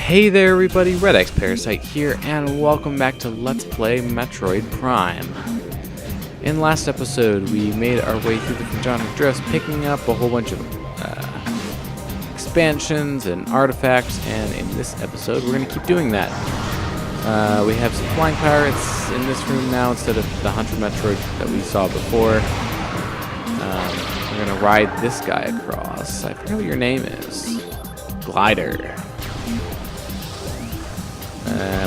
Hey there everybody, redxparasite here, and welcome back to Let's Play Metroid Prime. In last episode, we made our way through the Conjunct Drifts, picking up a whole bunch of expansions and artifacts, and in this episode, we're going to keep doing that. We have some flying pirates in this room now instead of the Hunter Metroid that we saw before. We're going to ride this guy across. I forget what your name is. Glider.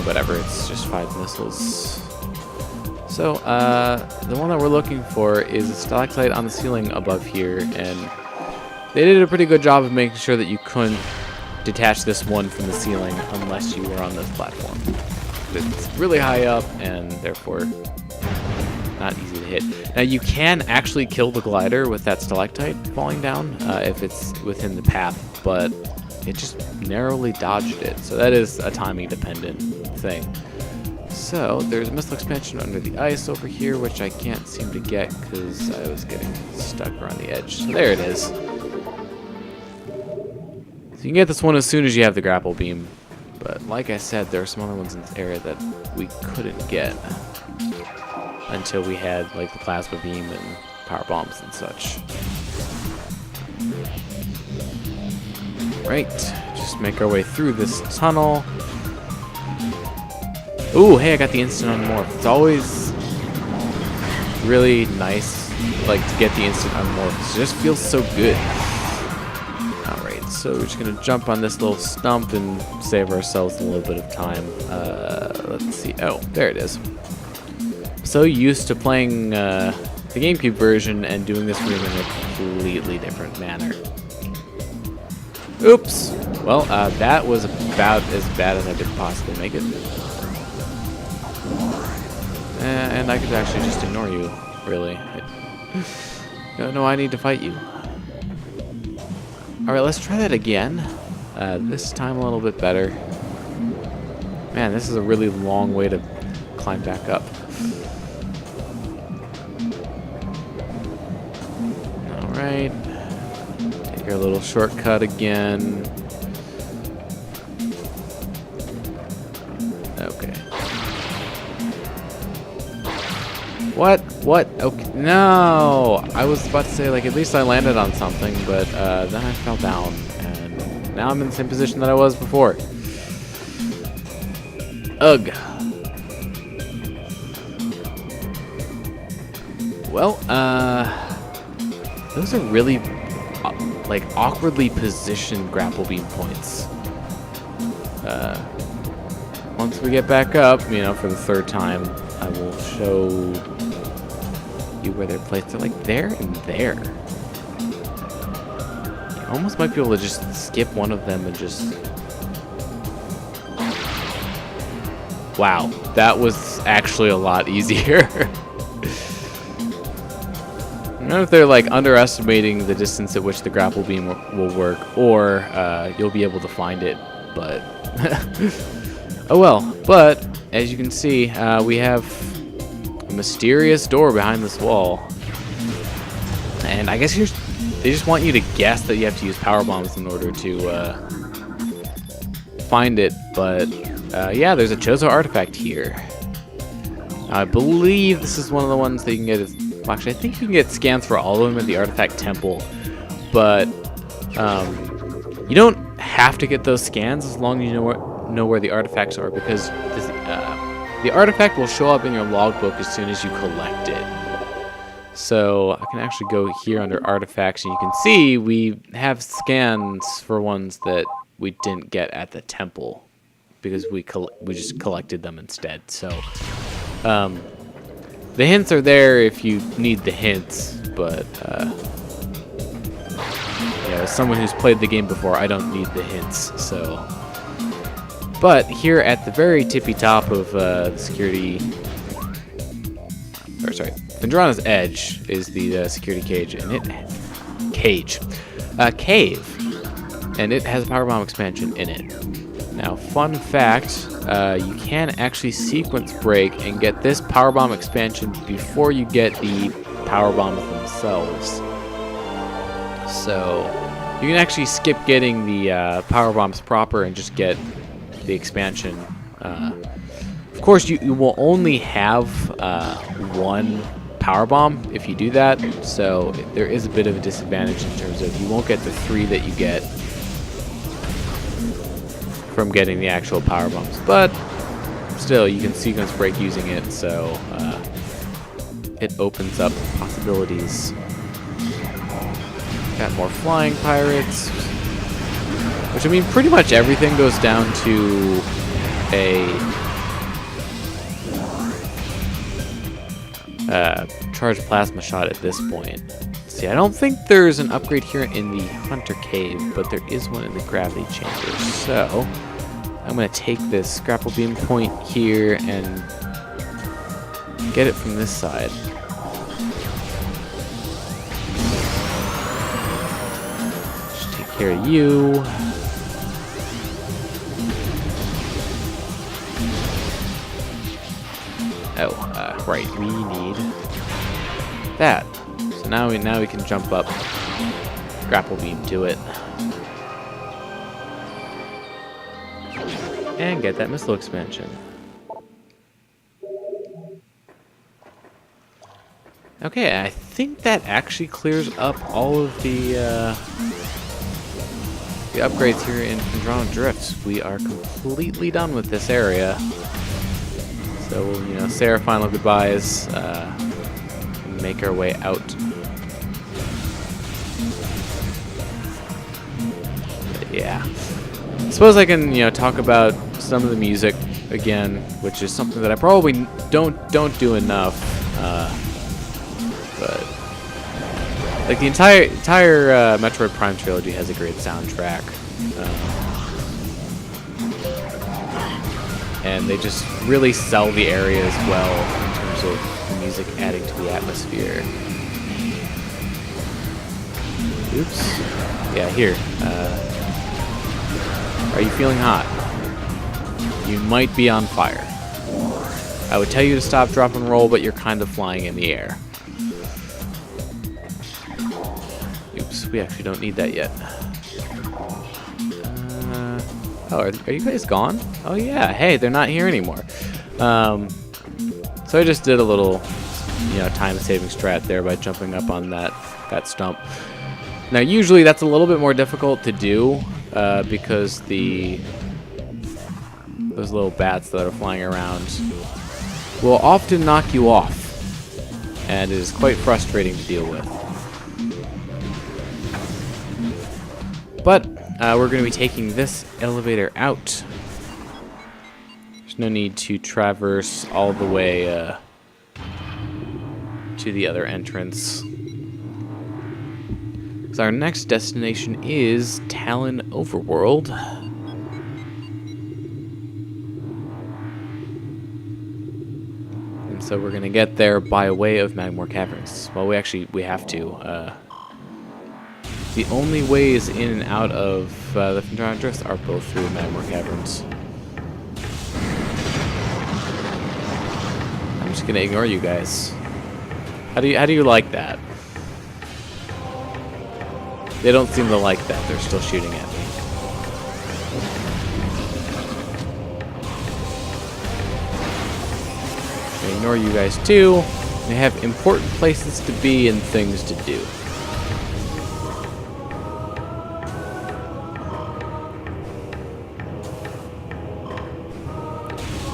Whatever, it's just 5 missiles. So, the one that we're looking for is a stalactite on the ceiling above here, and they did a pretty good job of making sure that you couldn't detach this one from the ceiling unless you were on this platform. It's really high up, and therefore not easy to hit. Now, you can actually kill the glider with that stalactite falling down if it's within the path, but it just narrowly dodged it, so that is a timing dependent thing. So there's a missile expansion under the ice over here, which I can't seem to get because I was getting stuck around the edge. So there it is. So you can get this one as soon as you have the grapple beam, but like I said, there are some other ones in this area that we couldn't get until we had like the plasma beam and power bombs and such. Right, just make our way through this tunnel. Ooh, hey, I got the instant unmorph. It's always really nice, like, to get the instant unmorph. It just feels so good. Alright, so we're just gonna jump on this little stump and save ourselves a little bit of time. Let's see. Oh, there it is. So used to playing the GameCube version and doing this room in a completely different manner. Oops. Well, that was about as bad as I could possibly make it. And I could actually just ignore you, really. No, I need to fight you. Alright, let's try that again. This time a little bit better. Man, this is a really long way to climb back up. Alright. Take our little shortcut again. Okay. What? Okay, no! I was about to say, like, at least I landed on something, but then I fell down, and now I'm in the same position that I was before. Ugh. Well, those are really, like, awkwardly positioned grapple beam points. Once we get back up, you know, for the 3rd time, I will show you where they're placed. They're like there and there. You almost might be able to just skip one of them and just... Wow, that was actually a lot easier. I don't know if they're like underestimating the distance at which the grapple beam will work, or you'll be able to find it, but... Oh well, but as you can see, we have a mysterious door behind this wall. And I guess they just want you to guess that you have to use power bombs in order to find it. But yeah, there's a Chozo artifact here. I believe this is one of the ones that you can get. Well, actually, I think you can get scans for all of them at the artifact temple. But you don't have to get those scans as long as you know where the artifacts are, because the artifact will show up in your logbook as soon as you collect it. So I can actually go here under artifacts, and you can see we have scans for ones that we didn't get at the temple because we just collected them instead. So the hints are there if you need the hints, but yeah, as someone who's played the game before, I don't need the hints. So. But here at the very tippy top of the Vendrana's edge is the security cage, and cave, and it has a power bomb expansion in it. Now, fun fact, you can actually sequence break and get this power bomb expansion before you get the power bombs themselves. So you can actually skip getting the power bombs proper and just get the expansion. Of course, you will only have one power bomb if you do that, so there is a bit of a disadvantage in terms of you won't get the 3 that you get from getting the actual power bombs. But still, you can sequence break using it, so it opens up possibilities. Got more flying pirates, which, I mean, pretty much everything goes down to a charged plasma shot at this point. See, I don't think there's an upgrade here in the Hunter Cave, but there is one in the Gravity Chamber. So I'm going to take this grapple beam point here and get it from this side. Just take care of you. Oh, right, we need that. So now we can jump up, grapple beam to it, and get that missile expansion. Okay, I think that actually clears up all of the upgrades here in Phendrana Drifts. We are completely done with this area. So we'll, you know, say our final goodbyes, and make our way out. But yeah. I suppose I can, you know, talk about some of the music again, which is something that I probably don't do enough. But like the entire Metroid Prime trilogy has a great soundtrack. And they just really sell the areas well in terms of the music adding to the atmosphere. Oops. Yeah, here. Are you feeling hot? You might be on fire. I would tell you to stop, drop, and roll, but you're kind of flying in the air. Oops, we actually don't need that yet. Oh, are you guys gone? Oh yeah, hey, they're not here anymore. So I just did a little, you know, time-saving strat there by jumping up on that stump. Now, usually that's a little bit more difficult to do because those little bats that are flying around will often knock you off, and it is quite frustrating to deal with. But we're going to be taking this elevator out. There's no need to traverse all the way to the other entrance. So our next destination is Talon Overworld. And so we're going to get there by way of Magmore Caverns. Well, we have to. The only ways in and out of the Phendrana Drifts are both through Magmore Caverns. I'm just gonna ignore you guys. How do you like that? They don't seem to like that. They're still shooting at me. I ignore you guys too. They have important places to be and things to do.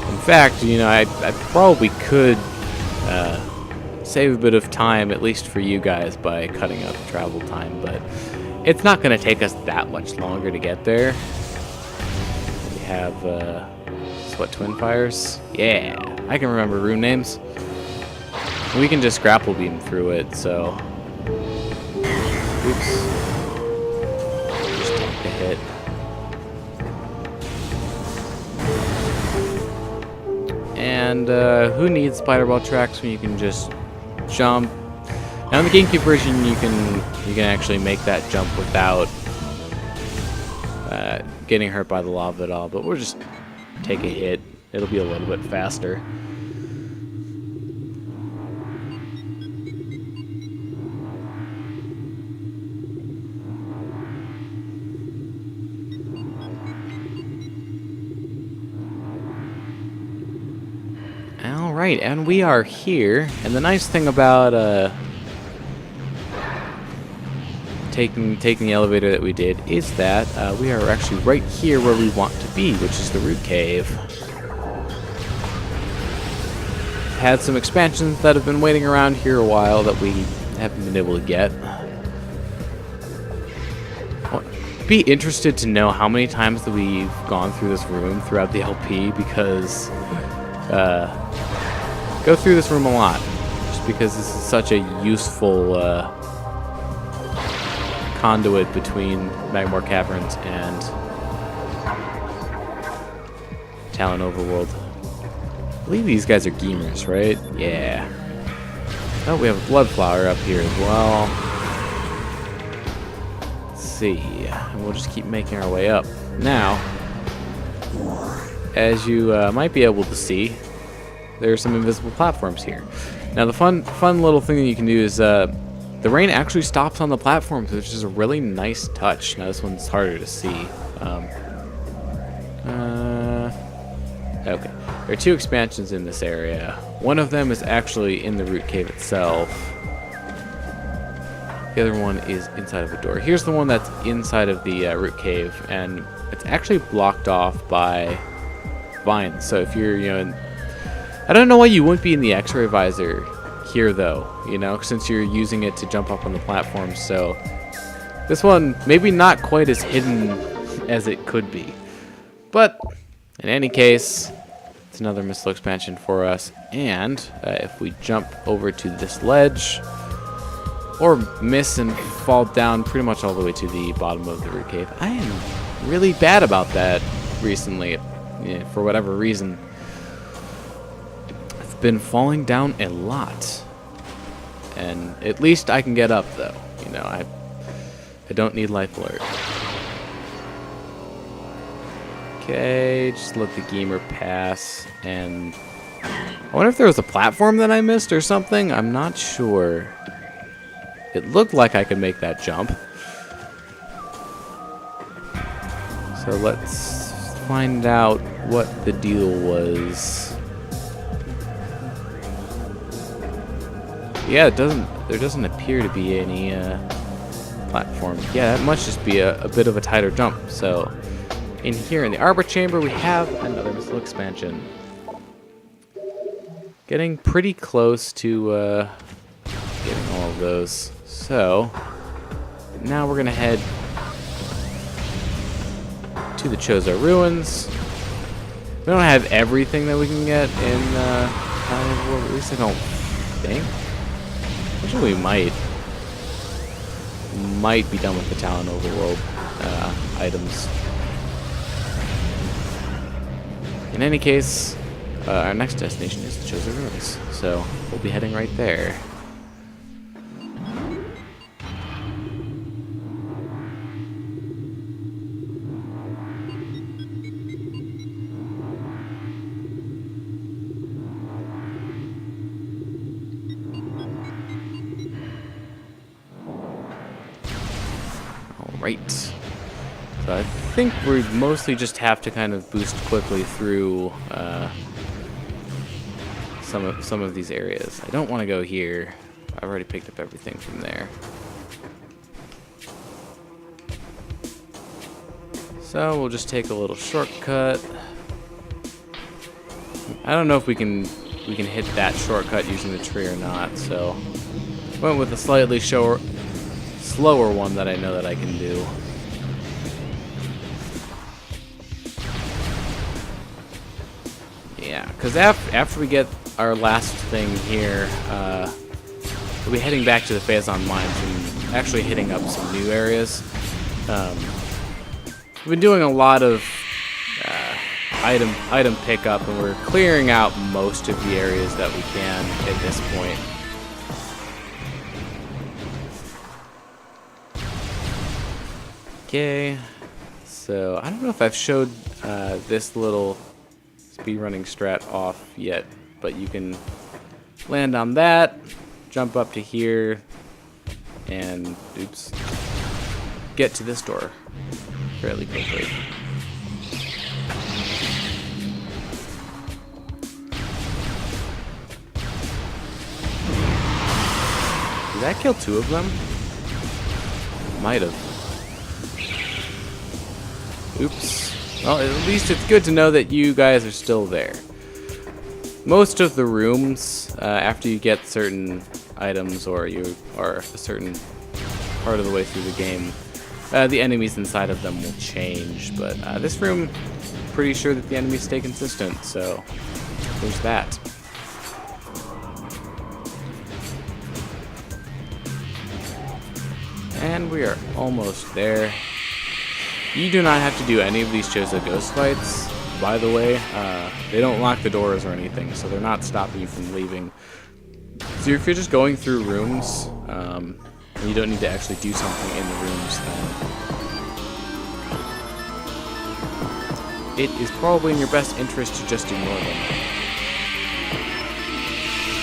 In fact, you know, I probably could save a bit of time, at least for you guys, by cutting out the travel time, but it's not going to take us that much longer to get there. We have, what, Twin Fires? Yeah, I can remember rune names. We can just grapple beam through it, so... Oops. Just take a hit. And who needs spider ball tracks when you can just jump? Now in the GameCube version, you can actually make that jump without getting hurt by the lava at all. But we'll just take a hit. It'll be a little bit faster. Alright, and we are here. And the nice thing about taking the elevator that we did is that we are actually right here where we want to be, which is the root cave. Had some expansions that have been waiting around here a while that we haven't been able to get. I'd be interested to know how many times that we've gone through this room throughout the LP, because go through this room a lot, just because this is such a useful conduit between Magmore Caverns and Talon Overworld. I believe these guys are gamers, right? Yeah. Oh, we have a blood flower up here as well. Let's see. And we'll just keep making our way up. Now, as you might be able to see, there are some invisible platforms here. Now, the fun little thing that you can do is the rain actually stops on the platforms, which is a really nice touch. Now, this one's harder to see. Okay. There are two expansions in this area. One of them is actually in the root cave itself. The other one is inside of a door. Here's the one that's inside of the root cave, and it's actually blocked off by vines. So if you're, I don't know why you wouldn't be in the X-ray visor here, though, since you're using it to jump up on the platform. So this one, maybe not quite as hidden as it could be. But in any case, it's another missile expansion for us. And if we jump over to this ledge, or miss and fall down pretty much all the way to the bottom of the root cave. I am really bad about that recently, for whatever reason. I've been falling down a lot. And at least I can get up, though. I don't need life alert. Okay, just let the gamer pass. And I wonder if there was a platform that I missed or something. I'm not sure. It looked like I could make that jump. So let's find out what the deal was. Yeah, there doesn't appear to be any platform. Yeah, that must just be a bit of a tighter jump. So in here in the Arbor Chamber, we have another missile expansion. Getting pretty close to getting all of those. So now we're going to head to the Chozo Ruins. We don't have everything that we can get in at least I don't think. Actually, we might be done with the Talon Overworld items. In any case, our next destination is the Chozo Ruins, so we'll be heading right there. Right. So I think we mostly just have to kind of boost quickly through some of these areas. I don't want to go here. I've already picked up everything from there. So we'll just take a little shortcut. I don't know if we can hit that shortcut using the tree or not. So went with a slightly slower one that I know that I can do. Yeah, because after we get our last thing here, we'll be heading back to the Phazon Mines and actually hitting up some new areas. We've been doing a lot of item pickup, and we're clearing out most of the areas that we can at this point. Okay, so I don't know if I've showed this little speedrunning strat off yet, but you can land on that, jump up to here, and get to this door fairly quickly. that kill 2 of them? Might have. Oops. Well, at least it's good to know that you guys are still there. Most of the rooms, after you get certain items or you are a certain part of the way through the game, the enemies inside of them will change. But this room, pretty sure that the enemies stay consistent, so there's that. And we are almost there. You do not have to do any of these Chozo ghost fights, by the way. They don't lock the doors or anything, so they're not stopping you from leaving. So if you're just going through rooms, and you don't need to actually do something in the rooms, then it is probably in your best interest to just ignore them.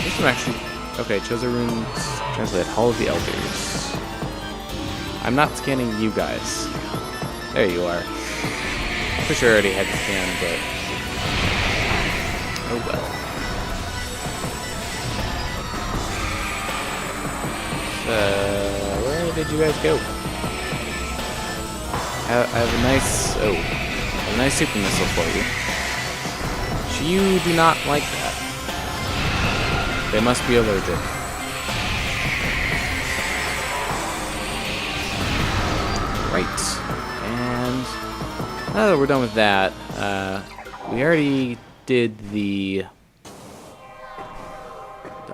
This one actually... Okay, Chozo runes translate Hall of the Elders. I'm not scanning you guys. There you are. For sure I already had to scan, but... oh well. Where did you guys go? I have a nice... oh. A nice super missile for you. You do not like that. They must be allergic. Right. And now that we're done with that, we already did the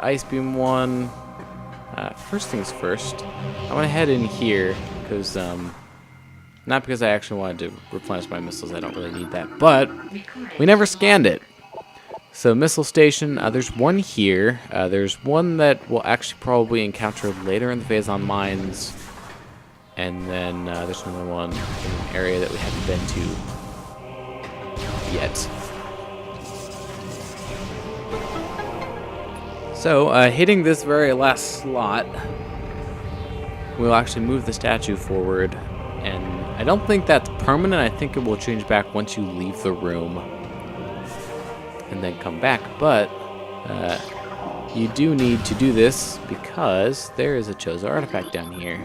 ice beam one. First things first, I want to head in here because not because I actually wanted to replenish my missiles, I don't really need that, but we never scanned it. So missile station, there's one here. There's one that we'll actually probably encounter later in the phase on mines. And then there's another one in an area that we haven't been to yet. So, hitting this very last slot, we'll actually move the statue forward. And I don't think that's permanent. I think it will change back once you leave the room and then come back. But you do need to do this because there is a Chozo artifact down here.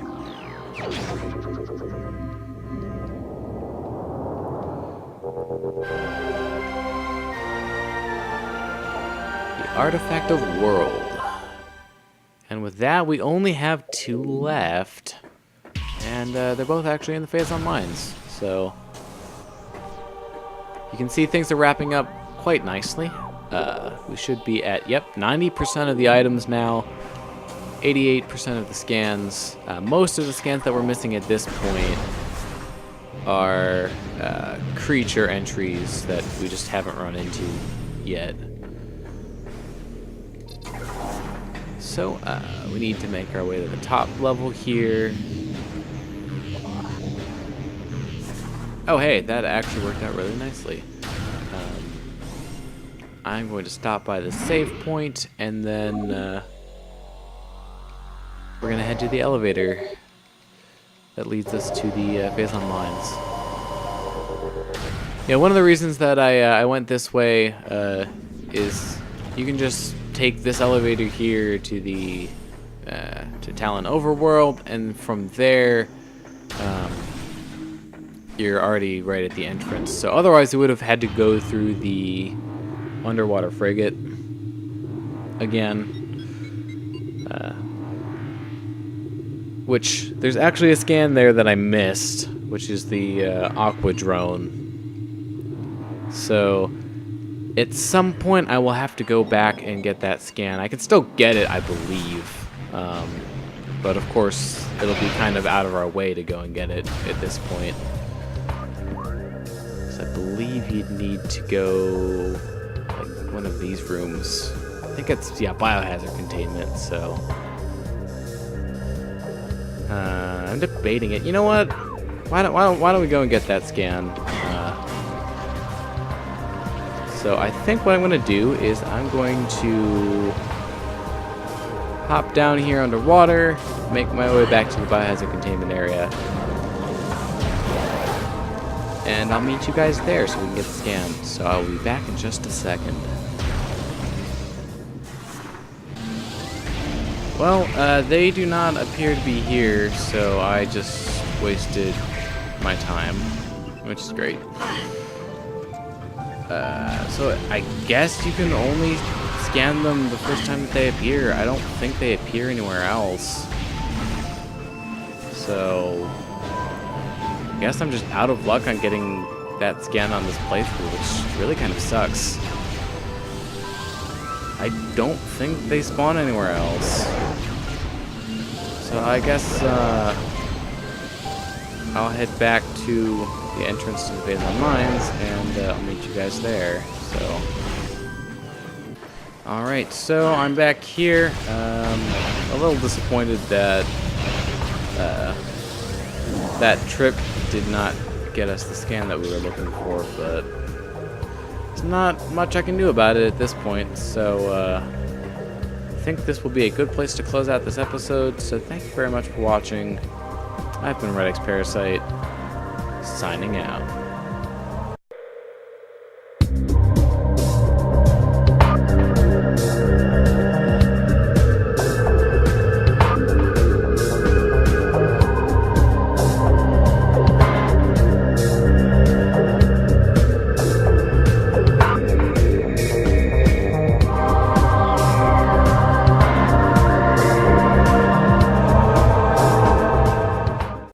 The Artifact of World. And with that, we only have 2 left. And they're both actually in the phase on mines. So you can see things are wrapping up quite nicely. We should be at, 90% of the items now. 88% of the scans. Most of the scans that we're missing at this point are creature entries that we just haven't run into yet. So we need to make our way to the top level here. Oh hey, that actually worked out really nicely. I'm going to stop by the save point and then we're going to head to the elevator that leads us to the phase on mines. Yeah, one of the reasons that I went this way is you can just take this elevator here to the to Talon Overworld, and from there you're already right at the entrance. So otherwise we would have had to go through the underwater frigate again. Which, there's actually a scan there that I missed, which is the Aqua Drone. So, at some point I will have to go back and get that scan. I can still get it, I believe. But of course, it'll be kind of out of our way to go and get it at this point. So I believe you'd need to go, like, one of these rooms. I think it's, biohazard containment, so... I'm debating it. You know what? Why don't we go and get that scan? So I think what I'm going to do is I'm going to hop down here underwater, make my way back to the biohazard containment area, and I'll meet you guys there so we can get the scan. So I'll be back in just a second. Well, they do not appear to be here, so I just wasted my time, which is great. So I guess you can only scan them the first time that they appear. I don't think they appear anywhere else. So I guess I'm just out of luck on getting that scan on this playthrough, which really kind of sucks. I don't think they spawn anywhere else. So I guess I'll head back to the entrance to the Phazon Mines, and I'll meet you guys there. So, alright, so I'm back here. A little disappointed that that trip did not get us the scan that we were looking for, but there's not much I can do about it at this point. So, I think this will be a good place to close out this episode. So, thank you very much for watching. I've been redxparasite, signing out.